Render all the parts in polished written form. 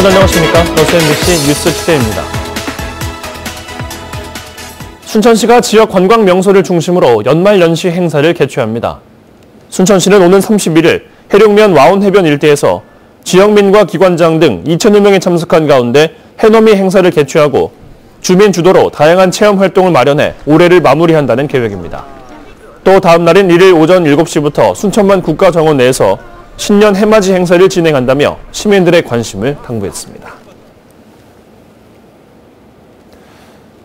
여러분 안녕하십니까? SMBC 뉴스투데이입니다. 순천시가 지역 관광 명소를 중심으로 연말연시 행사를 개최합니다. 순천시는 오는 31일 해룡면 와온해변 일대에서 지역민과 기관장 등 2,000여 명이 참석한 가운데 해넘이 행사를 개최하고 주민 주도로 다양한 체험 활동을 마련해 올해를 마무리한다는 계획입니다. 또 다음 날인 1일 오전 7시부터 순천만 국가정원 내에서 신년 해맞이 행사를 진행한다며 시민들의 관심을 당부했습니다.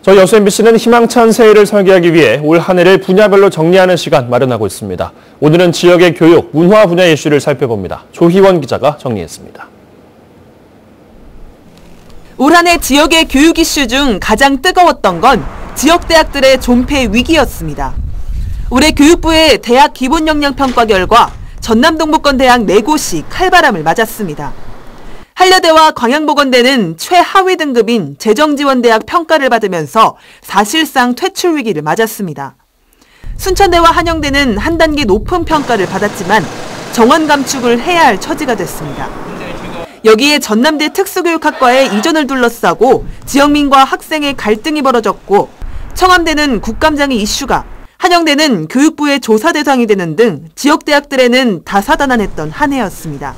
저희 SMBC는 희망찬 새해를 설계하기 위해 올 한 해를 분야별로 정리하는 시간 마련하고 있습니다. 오늘은 지역의 교육, 문화 분야 이슈를 살펴봅니다. 조희원 기자가 정리했습니다. 올 한 해 지역의 교육 이슈 중 가장 뜨거웠던 건 지역 대학들의 존폐 위기였습니다. 올해 교육부의 대학 기본 역량 평가 결과 전남동부권대학 4곳이 칼바람을 맞았습니다. 한려대와 광양보건대는 최하위 등급인 재정지원대학 평가를 받으면서 사실상 퇴출 위기를 맞았습니다. 순천대와 한영대는 한 단계 높은 평가를 받았지만 정원 감축을 해야 할 처지가 됐습니다. 여기에 전남대 특수교육학과의 이전을 둘러싸고 지역민과 학생의 갈등이 벌어졌고 청암대는 국감장애 이슈가, 한영대는 교육부의 조사 대상이 되는 등 지역대학들에는 다사다난했던 한 해였습니다.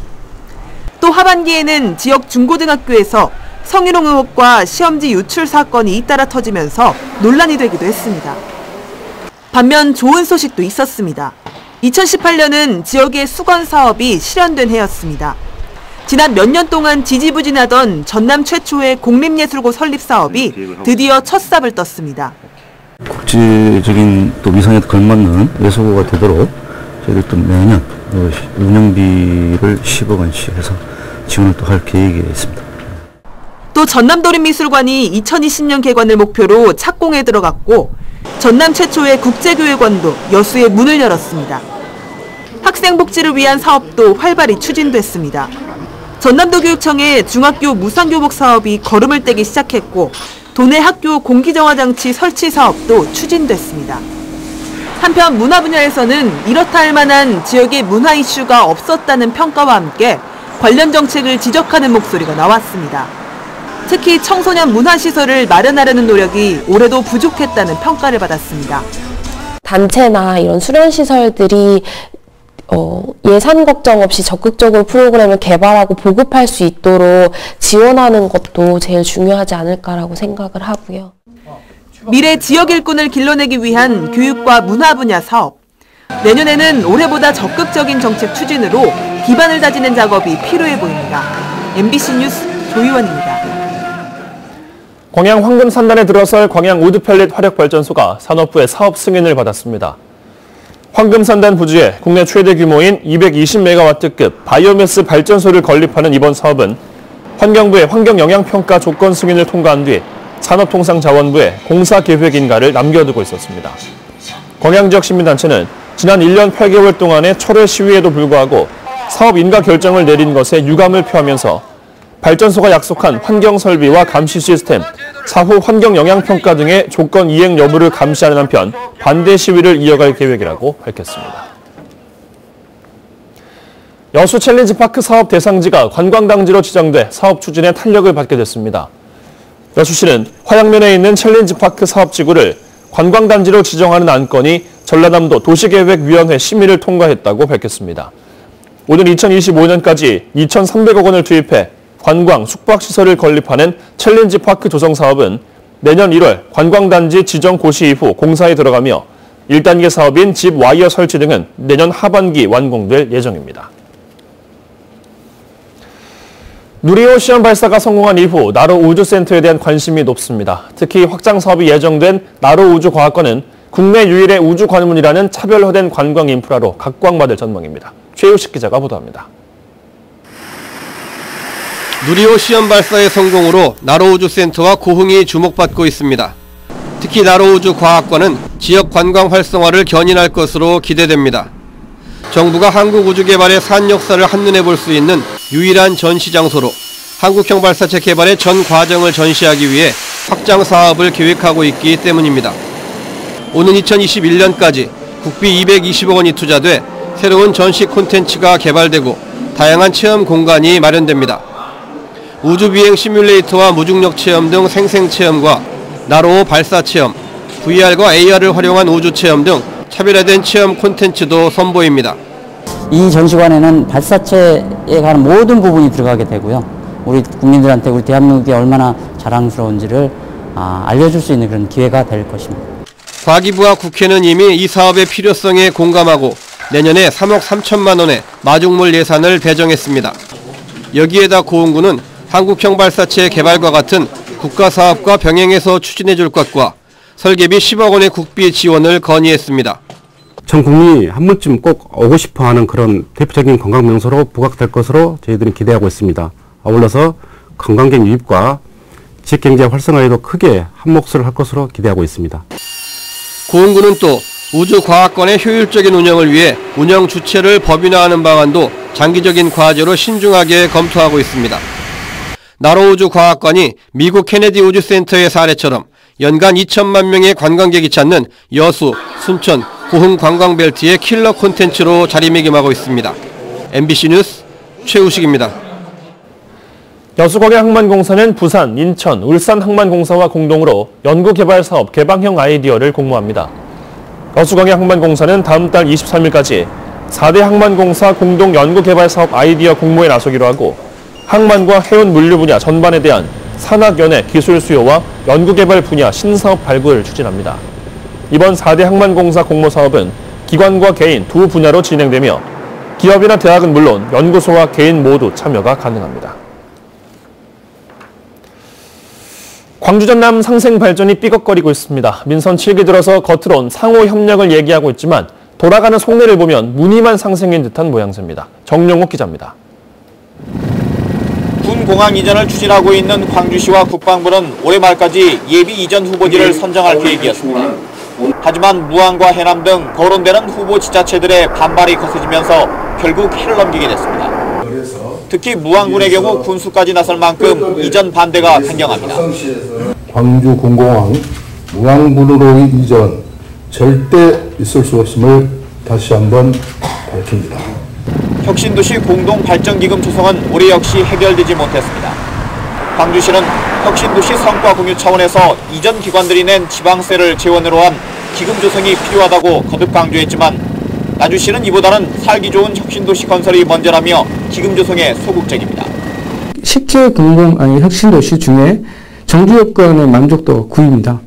또 하반기에는 지역 중고등학교에서 성희롱 의혹과 시험지 유출 사건이 잇따라 터지면서 논란이 되기도 했습니다. 반면 좋은 소식도 있었습니다. 2018년은 지역의 수건 사업이 실현된 해였습니다. 지난 몇 년 동안 지지부진하던 전남 최초의 공립예술고 설립 사업이 드디어 첫 삽을 떴습니다. 국제적인 또 위상에 걸맞는 예술고가 되도록 저희들 또 매년 운영비를 10억 원씩 해서 지원을 또 할 계획이 있습니다. 또 전남도립미술관이 2020년 개관을 목표로 착공에 들어갔고 전남 최초의 국제교육원도 여수에 문을 열었습니다. 학생 복지를 위한 사업도 활발히 추진됐습니다. 전남도교육청의 중학교 무상교복 사업이 걸음을 떼기 시작했고 도내 학교 공기정화장치 설치 사업도 추진됐습니다. 한편 문화 분야에서는 이렇다 할 만한 지역의 문화 이슈가 없었다는 평가와 함께 관련 정책을 지적하는 목소리가 나왔습니다. 특히 청소년 문화시설을 마련하려는 노력이 올해도 부족했다는 평가를 받았습니다. 단체나 이런 수련시설들이 예산 걱정 없이 적극적으로 프로그램을 개발하고 보급할 수 있도록 지원하는 것도 제일 중요하지 않을까라고 생각을 하고요. 미래 지역 일꾼을 길러내기 위한 교육과 문화 분야 사업. 내년에는 올해보다 적극적인 정책 추진으로 기반을 다지는 작업이 필요해 보입니다. MBC 뉴스 조희원입니다. 광양 황금산단에 들어설 광양 우드펠릿 화력발전소가 산업부의 사업 승인을 받았습니다. 황금산단 부지에 국내 최대 규모인 220메가와트급 바이오매스 발전소를 건립하는 이번 사업은 환경부의 환경영향평가 조건 승인을 통과한 뒤 산업통상자원부에 공사계획인가를 남겨두고 있었습니다. 광양지역 시민단체는 지난 1년 8개월 동안의 철회 시위에도 불구하고 사업인가 결정을 내린 것에 유감을 표하면서 발전소가 약속한 환경설비와 감시 시스템, 사후 환경영향평가 등의 조건 이행 여부를 감시하는 한편 반대 시위를 이어갈 계획이라고 밝혔습니다. 여수 챌린지파크 사업 대상지가 관광단지로 지정돼 사업 추진에 탄력을 받게 됐습니다. 여수시는 화양면에 있는 챌린지파크 사업지구를 관광단지로 지정하는 안건이 전라남도 도시계획위원회 심의를 통과했다고 밝혔습니다. 오는 2025년까지 2,300억 원을 투입해 관광, 숙박시설을 건립하는 챌린지파크 조성 사업은 내년 1월 관광단지 지정 고시 이후 공사에 들어가며 1단계 사업인 집 와이어 설치 등은 내년 하반기 완공될 예정입니다. 누리호 시험 발사가 성공한 이후 나로 우주센터에 대한 관심이 높습니다. 특히 확장 사업이 예정된 나로 우주과학관은 국내 유일의 우주관문이라는 차별화된 관광 인프라로 각광받을 전망입니다. 최유식 기자가 보도합니다. 누리호 시험 발사의 성공으로 나로우주센터와 고흥이 주목받고 있습니다. 특히 나로우주과학관은 지역 관광 활성화를 견인할 것으로 기대됩니다. 정부가 한국 우주 개발의 산 역사를 한눈에 볼 수 있는 유일한 전시 장소로 한국형 발사체 개발의 전 과정을 전시하기 위해 확장 사업을 계획하고 있기 때문입니다. 오는 2021년까지 국비 220억 원이 투자돼 새로운 전시 콘텐츠가 개발되고 다양한 체험 공간이 마련됩니다. 우주비행 시뮬레이터와 무중력 체험 등 생생체험과 나로호 발사체험, VR과 AR을 활용한 우주체험 등 차별화된 체험 콘텐츠도 선보입니다. 이 전시관에는 발사체에 관한 모든 부분이 들어가게 되고요. 우리 국민들한테 우리 대한민국이 얼마나 자랑스러운지를 알려줄 수 있는 그런 기회가 될 것입니다. 과기부와 국회는 이미 이 사업의 필요성에 공감하고 내년에 3억 3천만 원의 마중물 예산을 배정했습니다. 여기에다 고흥군은 한국형 발사체 개발과 같은 국가사업과 병행해서 추진해줄 것과 설계비 10억 원의 국비 지원을 건의했습니다. 전 국민이 한 번쯤 꼭 오고 싶어하는 그런 대표적인 관광명소로 부각될 것으로 저희들은 기대하고 있습니다. 아울러서 관광객 유입과 지역경제 활성화에도 크게 한 몫을 할 것으로 기대하고 있습니다. 고흥군은 또 우주과학관의 효율적인 운영을 위해 운영 주체를 법인화하는 방안도 장기적인 과제로 신중하게 검토하고 있습니다. 나로우주과학관이 미국 케네디 우주센터의 사례처럼 연간 2천만 명의 관광객이 찾는 여수, 순천, 고흥 관광벨트의 킬러 콘텐츠로 자리매김하고 있습니다. MBC 뉴스 최우식입니다. 여수광양항만공사는 부산, 인천, 울산 항만공사와 공동으로 연구개발사업 개방형 아이디어를 공모합니다. 여수광양항만공사는 다음 달 23일까지 4대 항만공사 공동 연구개발사업 아이디어 공모에 나서기로 하고 항만과 해운 물류 분야 전반에 대한 산학연의 기술 수요와 연구개발 분야 신사업 발굴을 추진합니다. 이번 4대 항만공사 공모 사업은 기관과 개인 두 분야로 진행되며 기업이나 대학은 물론 연구소와 개인 모두 참여가 가능합니다. 광주 전남 상생 발전이 삐걱거리고 있습니다. 민선 7기 들어서 겉으론 상호 협력을 얘기하고 있지만 돌아가는 속내를 보면 무늬만 상생인 듯한 모양새입니다. 정용욱 기자입니다. 군 공항 이전을 추진하고 있는 광주시와 국방부는 올해 말까지 예비 이전 후보지를 선정할 계획이었습니다. 하지만 무안과 해남 등 거론되는 후보 지자체들의 반발이 거세지면서 결국 해를 넘기게 됐습니다. 특히 무안군의 경우 군수까지 나설 만큼 이전 반대가 강경합니다. 광주 군공항 무안군으로 이전 절대 있을 수 없음을 다시 한번 밝힙니다. 혁신도시 공동발전기금 조성은 올해 역시 해결되지 못했습니다. 광주시는 혁신도시 성과 공유 차원에서 이전 기관들이 낸 지방세를 재원으로 한 기금 조성이 필요하다고 거듭 강조했지만 나주시는 이보다는 살기 좋은 혁신도시 건설이 먼저라며 기금 조성에 소극적입니다. 실제 혁신도시 중에 정주 여건의 만족도 9위입니다.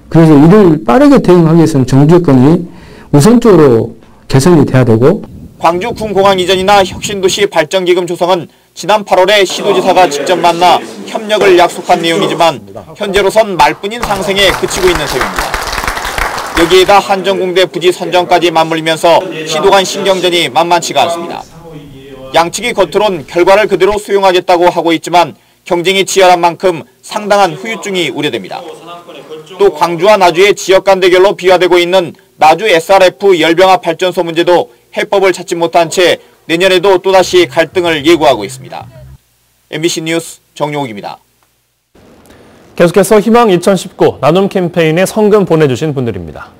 그래서 이를 빠르게 대응하기 위해서는 정주 여건이 우선적으로 개선이 돼야 되고 광주 군공항 이전이나 혁신도시 발전기금 조성은 지난 8월에 시도지사가 직접 만나 협력을 약속한 내용이지만 현재로선 말뿐인 상생에 그치고 있는 셈입니다. 여기에다 한전공대 부지 선정까지 맞물리면서 시도 간 신경전이 만만치가 않습니다. 양측이 겉으론 결과를 그대로 수용하겠다고 하고 있지만 경쟁이 치열한 만큼 상당한 후유증이 우려됩니다. 또 광주와 나주의 지역 간 대결로 비화되고 있는 나주 SRF 열병합 발전소 문제도 해법을 찾지 못한 채 내년에도 또다시 갈등을 예고하고 있습니다. MBC 뉴스 정용욱입니다. 계속해서 희망 2019 나눔 캠페인에 성금 보내주신 분들입니다.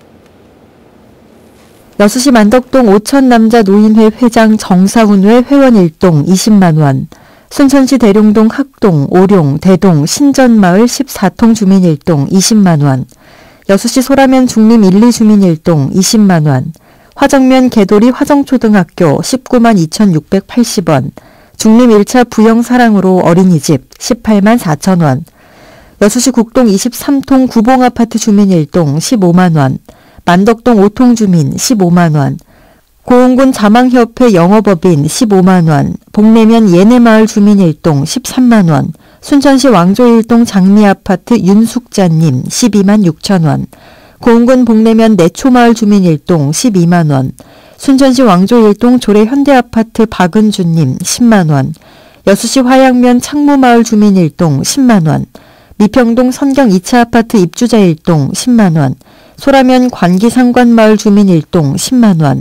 여수시 만덕동 오천남자 노인회 회장 정사훈회 회원 1동 20만 원, 순천시 대룡동 학동, 오룡, 대동, 신전마을 14통 주민 1동 20만 원, 여수시 소라면 중림 1, 2 주민 1동 20만 원, 화정면 개도리 화정초등학교 19만 2,680원, 중림 1차 부영사랑으로 어린이집 18만 4천 원, 여수시 국동 23통 구봉아파트 주민 1동 15만 원, 만덕동 5통 주민 15만 원, 고흥군 자망협회 영업업인 15만 원, 복내면 예내마을 주민 1동 13만 원, 순천시 왕조 1동 장미아파트 윤숙자님 12만 6천 원, 고흥군 복내면 내초마을 주민 1동 12만 원, 순천시 왕조 1동 조례 현대아파트 박은주님 10만 원, 여수시 화양면 창무마을 주민 1동 10만 원, 미평동 선경 2차 아파트 입주자 1동 10만 원, 소라면 관기 상관마을 주민 1동 10만 원,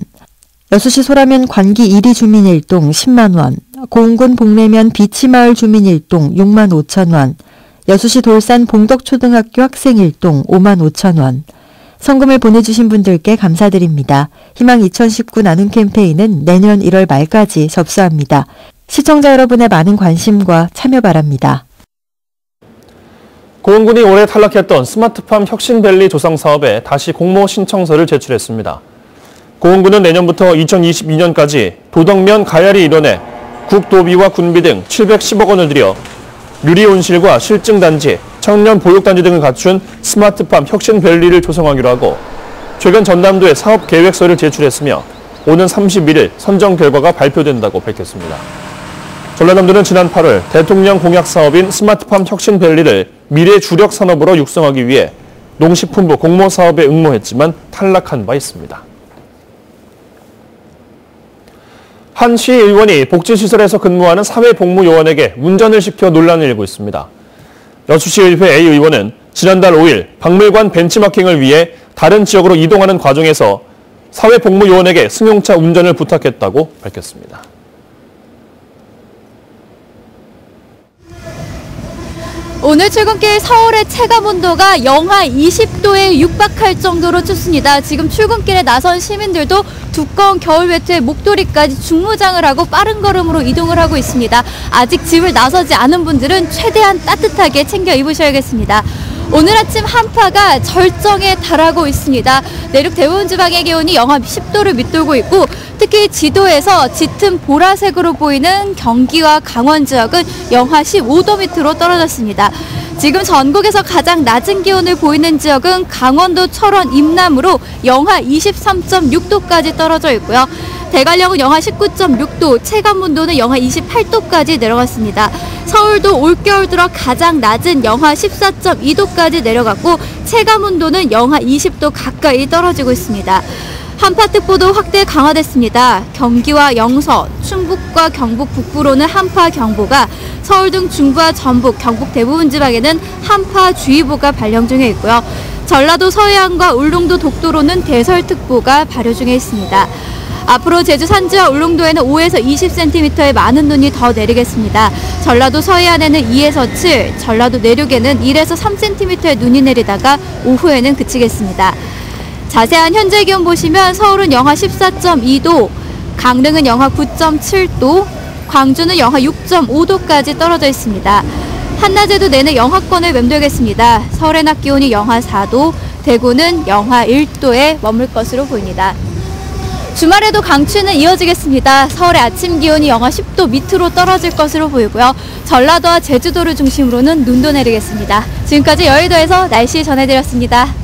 여수시 소라면 관기 1위 주민 1동 10만 원, 고흥군 복내면 비치마을 주민 1동 6만 5천 원, 여수시 돌산 봉덕초등학교 학생 1동 5만 5천 원. 성금을 보내주신 분들께 감사드립니다. 희망 2019 나눔 캠페인은 내년 1월 말까지 접수합니다. 시청자 여러분의 많은 관심과 참여 바랍니다. 고흥군이 올해 탈락했던 스마트팜 혁신밸리 조성 사업에 다시 공모 신청서를 제출했습니다. 고흥군은 내년부터 2022년까지 도덕면 가야리 일원에 국도비와 군비 등 710억 원을 들여 유리온실과 실증단지, 청년 보육단지 등을 갖춘 스마트팜 혁신밸리를 조성하기로 하고 최근 전남도에 사업 계획서를 제출했으며 오는 31일 선정 결과가 발표된다고 밝혔습니다. 전라남도는 지난 8월 대통령 공약 사업인 스마트팜 혁신밸리를 미래 주력 산업으로 육성하기 위해 농식품부 공모 사업에 응모했지만 탈락한 바 있습니다. 한 시의원이 복지시설에서 근무하는 사회복무요원에게 운전을 시켜 논란을 일고 있습니다. 여수시의회 A 의원은 지난달 5일 박물관 벤치마킹을 위해 다른 지역으로 이동하는 과정에서 사회복무요원에게 승용차 운전을 부탁했다고 밝혔습니다. 오늘 출근길 서울의 체감온도가 영하 20도에 육박할 정도로 춥습니다. 지금 출근길에 나선 시민들도 두꺼운 겨울 외투에 목도리까지 중무장을 하고 빠른 걸음으로 이동을 하고 있습니다. 아직 집을 나서지 않은 분들은 최대한 따뜻하게 챙겨 입으셔야겠습니다. 오늘 아침 한파가 절정에 달하고 있습니다. 내륙 대부분 지방의 기온이 영하 10도를 밑돌고 있고 특히 지도에서 짙은 보라색으로 보이는 경기와 강원 지역은 영하 15도 밑으로 떨어졌습니다. 지금 전국에서 가장 낮은 기온을 보이는 지역은 강원도 철원 임남으로 영하 23.6도까지 떨어져 있고요. 대관령은 영하 19.6도, 체감온도는 영하 28도까지 내려갔습니다. 서울도 올겨울 들어 가장 낮은 영하 14.2도까지 내려갔고 체감온도는 영하 20도 가까이 떨어지고 있습니다. 한파특보도 확대 강화됐습니다. 경기와 영서, 충북과 경북 북부로는 한파경보가, 서울 등 중부와 전북, 경북 대부분 지방에는 한파주의보가 발령 중에 있고요. 전라도 서해안과 울릉도 독도로는 대설특보가 발효 중에 있습니다. 앞으로 제주 산지와 울릉도에는 5에서 20cm의 많은 눈이 더 내리겠습니다. 전라도 서해안에는 2에서 7, 전라도 내륙에는 1에서 3cm의 눈이 내리다가 오후에는 그치겠습니다. 자세한 현재 기온 보시면 서울은 영하 14.2도, 강릉은 영하 9.7도, 광주는 영하 6.5도까지 떨어져 있습니다. 한낮에도 내내 영하권을 맴돌겠습니다. 서울의 낮 기온이 영하 4도, 대구는 영하 1도에 머물 것으로 보입니다. 주말에도 강추위는 이어지겠습니다. 서울의 아침 기온이 영하 10도 밑으로 떨어질 것으로 보이고요. 전라도와 제주도를 중심으로는 눈도 내리겠습니다. 지금까지 여의도에서 날씨 전해드렸습니다.